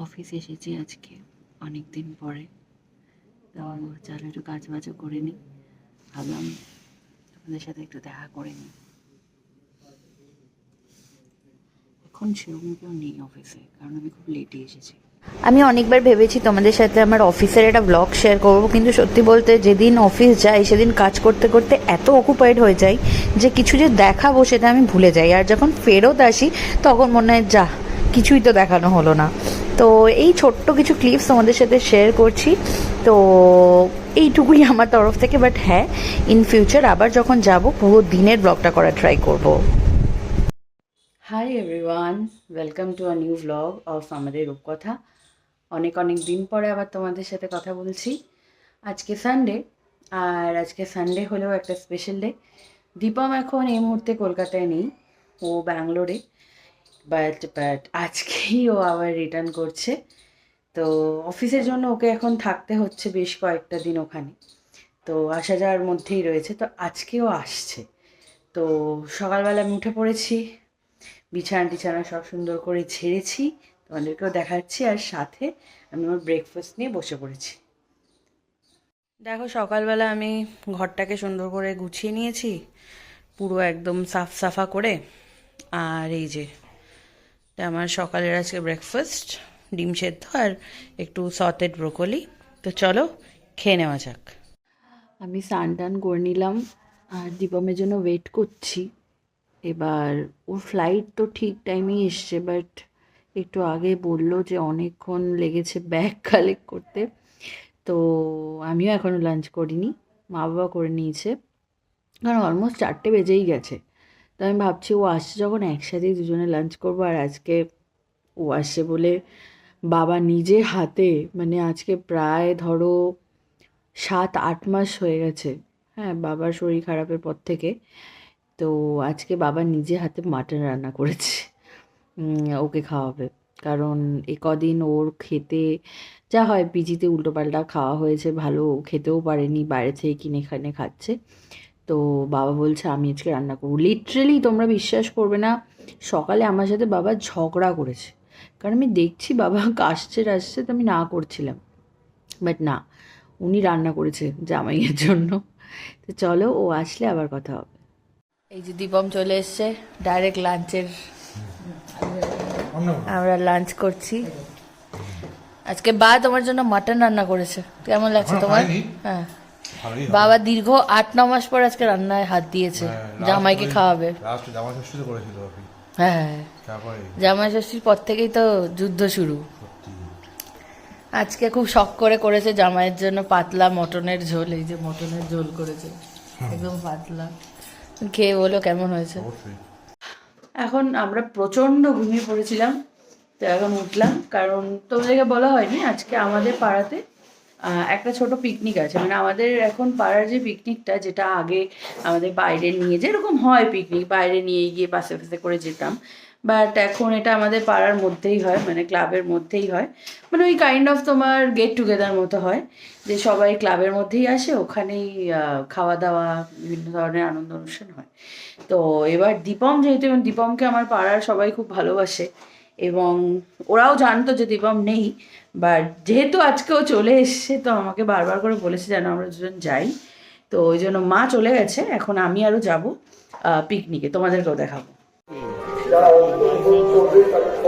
Office এসেছি আজকে অনেক দিন পরে। তো চলো একটু কাজ বাজও করে নিই, ভাবলাম আপনাদের সাথে একটু দেখা করে নিই। এখন সেরকম কেউ নেই অফিসে, কারণ আমি খুব লেটে এসেছি। আমি অনেকবার ভেবেছি তোমাদের সাথে আমার অফিসের একটা ব্লগ শেয়ার করবো, কিন্তু সত্যি বলতে যেদিন অফিস যাই সেদিন কাজ করতে করতে এত অকুপাইড হয়ে যাই যে কিছু যে দেখাবো সেটা আমি ভুলে যাই। আর যখন ফেরত আসি তখন মনে হয় যা কিছুই তো দেখানো হলো না। তো এই ছোট্ট কিছু ক্লিপস তোমাদের সাথে শেয়ার করছি। তো এইটুকুই আমার তরফ থেকে। বাট হ্যাঁ, ইন ফিউচার আবার যখন যাব পুরো দিনের ব্লগটা করার ট্রাই করব। Hi everyone, welcome to a new blog of আমাদের রূপকথা। অনেক অনেক দিন পরে আবার তোমাদের সাথে কথা বলছি। আজকে সানডে, আর আজকে সানডে হলেও একটা স্পেশাল ডে। দীপম এখন এই মুহূর্তে কলকাতায় নেই, ও ব্যাঙ্গালোরে। বাট আজকেই ও আবার রিটার্ন করছে। তো অফিসের জন্য ওকে এখন থাকতে হচ্ছে বেশ কয়েকটা দিন ওখানে। তো আসা যাওয়ার মধ্যেই রয়েছে, তো আজকেও আসছে। তো সকালবেলা আমি উঠে পড়েছি, বিছানা টিছানা সব সুন্দর করে ঝেড়েছি, তোমাদেরকেও দেখাচ্ছি। আর সাথে আমি আমার ব্রেকফাস্ট নিয়ে বসে পড়েছি। দেখো, সকালবেলা আমি ঘরটাকে সুন্দর করে গুছিয়ে নিয়েছি, পুরো একদম সাফ সাফা করে। আর এই যে এটা আমার সকালের আজকে ব্রেকফাস্ট, ডিম সেদ্ধ আর একটু সটেড ব্রোকলি। তো চলো খেয়ে নেওয়া যাক। আমি স্নান টান করে নিলাম, আর দীপমের জন্য ওয়েট করছি। এবার ওর ফ্লাইট তো ঠিক টাইমেই এসছে, বাট একটু আগে বললো যে অনেকক্ষণ লেগেছে ব্যাগ কালেক্ট করতে। তো আমিও এখনও লাঞ্চ করিনি, মা বাবা করে নিয়েছে, কারণ অলমোস্ট 4টে বেজেই গেছে। তো আমি ভাবছি ও আসছে যখন একসাথেই দুজনে লাঞ্চ করবো। আর আজকে ও আসছে বলে বাবা নিজে হাতে, মানে আজকে প্রায় ধরো 7-8 মাস হয়ে গেছে, হ্যাঁ, বাবার শরীর খারাপের পর থেকে। তো আজকে বাবা নিজে হাতে মাটন রান্না করেছে, ওকে খাওয়াবে। কারণ এ কদিন ওর খেতে যা হয়, পিজিতে উল্টোপাল্টা খাওয়া হয়েছে, ভালো খেতেও পারেনি, বাইরে থেকে কিনে খানে খাচ্ছে। তো বাবা বলছে আমি আজকে রান্না করবো। লিটারেলি তোমরা বিশ্বাস করবে না, সকালে আমার সাথে বাবা ঝগড়া করেছে, কারণ আমি দেখছি বাবা কাশছে টাশছে, তো আমি না করছিলাম। বাট না, উনি রান্না করেছে জামাইয়ের জন্য। তো চলো, ও আসলে আবার কথা হবে। এই যে দীপম চলে এসছে ডাইরেক্ট লাঞ্চের, আমরা লাঞ্চ করছি আজকে। বা তোমার জন্য মাটন রান্না করেছে, কেমন লাগছে তোমার? হ্যাঁ, বাবা দীর্ঘ 8-9 মাস পর আজকে রান্নায় হাত দিয়েছে, জামাইকে খাওয়াবে। হ্যাঁ, জামাই ষষ্ঠীর পর থেকেই তো যুদ্ধ শুরু। আজকে খুব শখ করে করেছে জামাইয়ের জন্য পাতলা মটনের ঝোল। এই যে মটনের ঝোল করেছে, একদম পাতলা। খেয়ে বলো কেমন হয়েছে। এখন আমরা প্রচণ্ড ঘুমিয়ে পড়েছিলাম, তো এখন উঠলাম, কারণ তোমাদেরকে বলা হয়নি আজকে আমাদের পাড়াতে একটা ছোট পিকনিক আছে। মানে আমাদের এখন পাড়ার যে পিকনিকটা, যেটা আগে আমাদের বাইরে নিয়ে যেরকম হয় পিকনিক, বাইরে নিয়ে গিয়ে বাসে ফাসে করে যেতাম, বাট এখন এটা আমাদের পাড়ার মধ্যেই হয়, মানে ক্লাবের মধ্যেই হয়। মানে ওই কাইন্ড অফ তোমার গেট টুগেদার মতো হয়, যে সবাই ক্লাবের মধ্যেই আসে, ওখানেই খাওয়া দাওয়া বিভিন্ন ধরনের আনন্দ অনুষ্ঠান হয়। তো এবার দীপম, যেহেতু দীপমকে আমার পাড়ার সবাই খুব ভালোবাসে, এবং ওরাও জানতো যে দীপম নেই, বাট যেহেতু আজকেও চলে এসছে, তো আমাকে বারবার করে বলেছে যেন আমরা দুজন যাই। তো ওই জন্য মা চলে গেছে, এখন আমি আরও যাবো পিকনিকে, তোমাদেরকেও দেখাবো।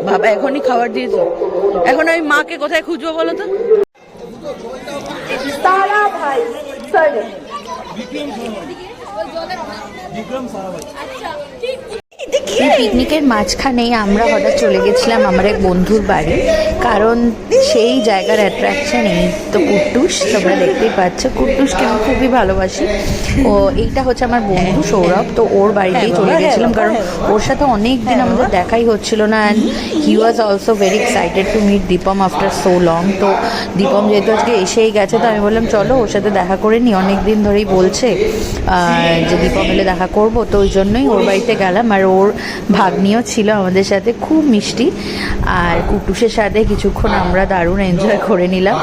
বাবা এখনই খাবার দিয়েছো, এখন আমি মাকে কোথায় খুঁজবো বলো তো? তারা ভাই এই পিকনিকের মাঝখানেই আমরা হঠাৎ চলে গেছিলাম আমার এক বন্ধুর বাড়ি, কারণ সেই জায়গার অ্যাট্রাকশন এই তো কুট্টুস। তোমরা দেখতেই পাচ্ছ, কুট্টুসকে আমি খুবই ভালোবাসি। ও এইটা হচ্ছে আমার বন্ধু সৌরভ, তো ওর বাড়িতেই চলে গেছিলাম, কারণ ওর সাথে অনেক দিন আমাদের দেখাই হচ্ছিল না। And he was also very excited to meet Deepam after so long. তো দীপম যেহেতু আজকে এসেই গেছে, তো আমি বললাম চলো ওর সাথে দেখা করে নিই, অনেক দিন ধরেই বলছে যে দীপম এলে দেখা করবো। তো ওই জন্যই ওর বাড়িতে গেলাম। আর ওর ভাগ্নিও ছিল আমাদের সাথে, খুব মিষ্টি। আর কুটুসের সাথে কিছুক্ষণ আমরা দারুণ এনজয় করে নিলাম।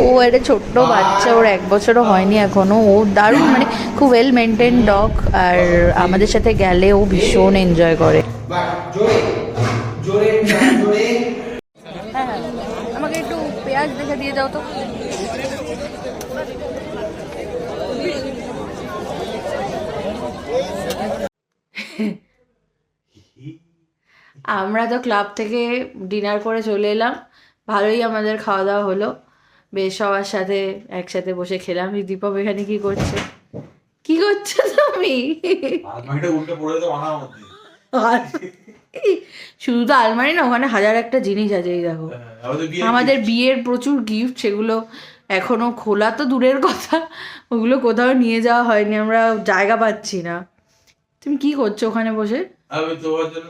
ও একটা ছোট্ট বাচ্চা, ওর 1 বছরও হয়নি এখনও। ও দারুণ, মানে খুব ওয়েল মেনটেন ডগ, আর আমাদের সাথে গেলে ও ভীষণ এনজয় করে। দিয়ে দাও তো। আমরা তো ক্লাব থেকে ডিনার করে চলে এলাম, ভালোই আমাদের খাওয়া দাওয়া হলো, বেশ সবার সাথে একসাথে বসে খেলাম। দীপক এখানে কি করছে, কি করছো তুমি? শুধু তো আলমারি না, ওখানে হাজার একটা জিনিস আছে। এই দেখো আমাদের বিয়ের প্রচুর গিফট, সেগুলো এখনো খোলা তো দূরের কথা, ওগুলো কোথাও নিয়ে যাওয়া হয়নি, আমরা জায়গা পাচ্ছি না। তুমি কি করছো ওখানে বসে? আমি তোমার জন্য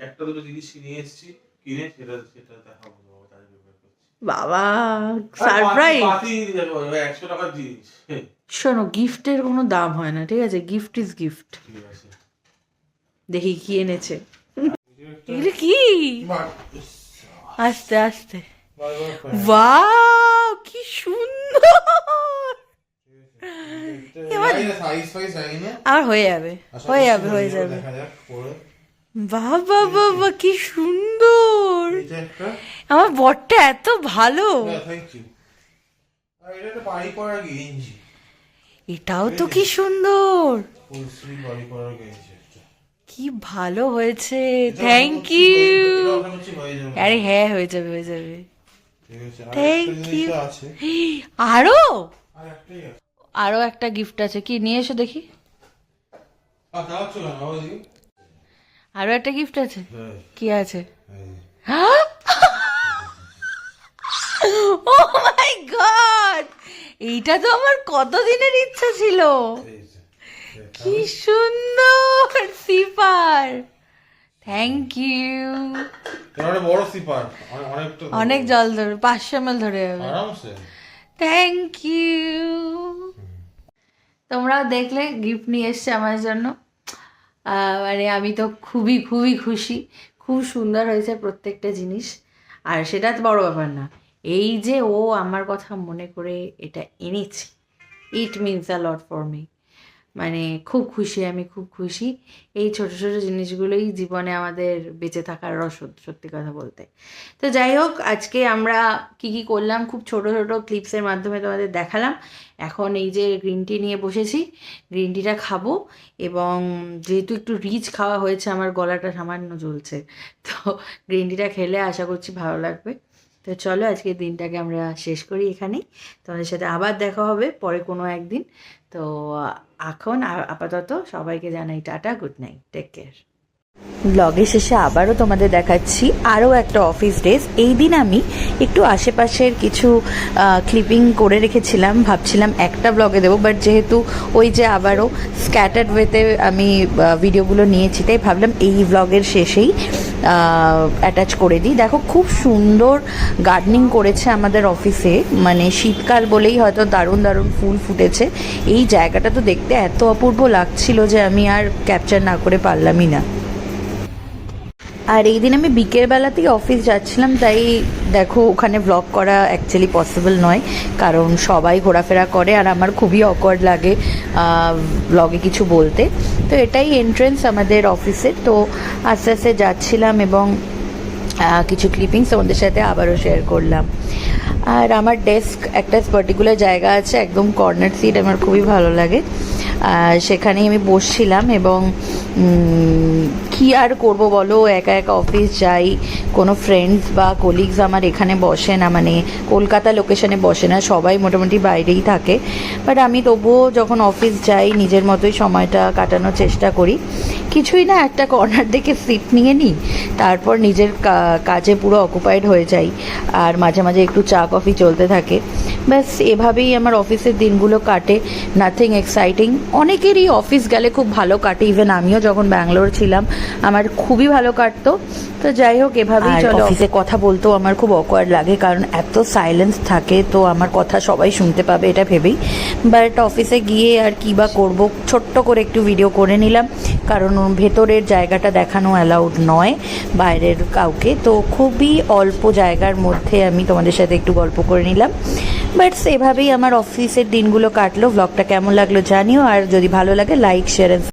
একটা দুটো জিনিস নিয়ে এসেছি, কিনে সেটা দেখাবো। বাবা সারপ্রাইজ। 100 টাকার জিনিস। শোনো, গিফটের কোনো দাম হয় না, ঠিক আছে? Gift is gift. দেখি কি এনেছে। এগুলো কি? আস্তে আস্তে। ওয়াও কি সুন্দর। আর হয়ে যাবে, হয়ে যাবে, হয়ে যাবে। বাবা বাবা কি সুন্দর। আমার বরটা এত ভালো। এটাও তো কি সুন্দর, কি ভালো হয়েছে। Thank you. আরে হ্যাঁ, হয়ে যাবে, হয়ে যাবে। Thank you. আরো আরো একটা গিফট আছে, কি নিয়ে এসো দেখি। আরো একটা গিফট আছে, কি আছে? ও মাই গড, এইটা তো আমার কতদিনের ইচ্ছা ছিল। কি সুন্দর সিপার, থ্যাংক ইউ। বড় সিপার, অনেক জল ধরবে, 500 ml ধরে যাবে। Thank you. তোমরাও দেখলে গিফট নিয়ে এসছে আমার জন্য। মানে আমি তো খুবই খুবই খুশি, খুব সুন্দর হয়েছে প্রত্যেকটা জিনিস। আর সেটা তো বড় ব্যাপার না, এই যে ও আমার কথা মনে করে এটা এনেছে, it means a lot for me. মানে খুব খুশি, আমি খুব খুশি। এই ছোট ছোট জিনিসগুলোই জীবনে আমাদের বেঁচে থাকার রসদ, সত্যি কথা বলতে। তো যাই হোক, আজকে আমরা কি কি করলাম খুব ছোট ছোট ক্লিপসের মাধ্যমে তোমাদের দেখালাম। এখন এই যে গ্রিন টি নিয়ে বসেছি, গ্রিন টিটা খাবো। এবং যেহেতু একটু রিচ খাওয়া হয়েছে, আমার গলাটা সামান্য জ্বলছে, তো গ্রিন টিটা খেলে আশা করছি ভালো লাগবে। তো চলো আজকের দিনটাকে আমরা শেষ করি এখানেই। তোমাদের সাথে আবার দেখা হবে পরে কোনো একদিন। তো এখন আপাতত সবাইকে জানাই টাটা, গুড নাইট, টেক কেয়ার। ব্লগের শেষে আবারও তোমাদের দেখাচ্ছি আরও একটা অফিস ডেজ। এই দিন আমি একটু আশেপাশের কিছু ক্লিপিং করে রেখেছিলাম, ভাবছিলাম একটা ব্লগে দেবো, বাট যেহেতু ওই যে আবারও স্ক্যাটার্ড ওয়েতে আমি ভিডিওগুলো নিয়েছি, তাই ভাবলাম এই ব্লগের শেষেই অ্যাটাচ করে দিই। দেখো খুব সুন্দর গার্ডেনিং করেছে আমাদের অফিসে, মানে শীতকাল বলেই হয়তো দারুণ দারুণ ফুল ফুটেছে। এই জায়গাটা তো দেখতে এত অপূর্ব লাগছিল যে আমি আর ক্যাপচার না করে পারলামই না। আর এই দিন আমি বিকেলবেলাতেই অফিস যাচ্ছিলাম, তাই দেখো ওখানে ব্লগ করা অ্যাকচুয়ালি পসিবল নয়, কারণ সবাই ঘোরাফেরা করে আর আমার খুবই অকওয়ার্ড লাগে ব্লগে কিছু বলতে। তো এটাই এন্ট্রেন্স আমাদের অফিসের। তো আস্তে আস্তে যাচ্ছিলাম এবং কিছু ক্লিপিংস তোমাদের সাথে আবারও শেয়ার করলাম। আর আমার ডেস্ক একটা পার্টিকুলার জায়গা আছে, একদম কর্নার সিট, আমার খুবই ভালো লাগে। সেখানেই আমি বসছিলাম এবং কি আর করব বলো, একা একা অফিস যাই, কোনো ফ্রেন্ডস বা কলিগস আমার এখানে বসে না, মানে কলকাতা লোকেশনে বসে না, সবাই মোটামুটি বাইরেই থাকে। বাট আমি তবুও যখন অফিস যাই নিজের মতোই সময়টা কাটানোর চেষ্টা করি। কিছুই না, একটা কর্নার দেখে সিট নিয়ে নিই, তারপর নিজের কাজে পুরো অকুপাইড হয়ে যাই, আর মাঝে মাঝে একটু চা কফি চলতে থাকে। ব্যাস এভাবেই আমার অফিসের দিনগুলো কাটে, নাথিং এক্সাইটিং। অনেকেরই অফিস গেলে খুব ভালো কাটে, ইভেন আমিও যখন ব্যাঙ্গালোর ছিলাম আমার খুবই ভালো কাটতো। তো যাই হোক, এভাবেই চলো। অফিসে কথা বলতেও আমার খুব অকওয়ার্ড লাগে, কারণ এত সাইলেন্স থাকে, তো আমার কথা সবাই শুনতে পাবে এটা ভেবেই। বাট অফিসে গিয়ে আর কী বা করবো, ছোট্ট করে একটু ভিডিও করে নিলাম, কারণ ভেতরের জায়গাটা দেখানো অ্যালাউড নয় বাইরের কাউকে। তো খুবই অল্প জায়গার মধ্যে আমি তোমাদের সাথে একটু গল্প করে নিলাম। বাট এভাবেই আমার অফিসের দিনগুলো কাটলো। ব্লগটা কেমন লাগলো জানিও, আর যদি ভালো লাগে লাইক, শেয়ার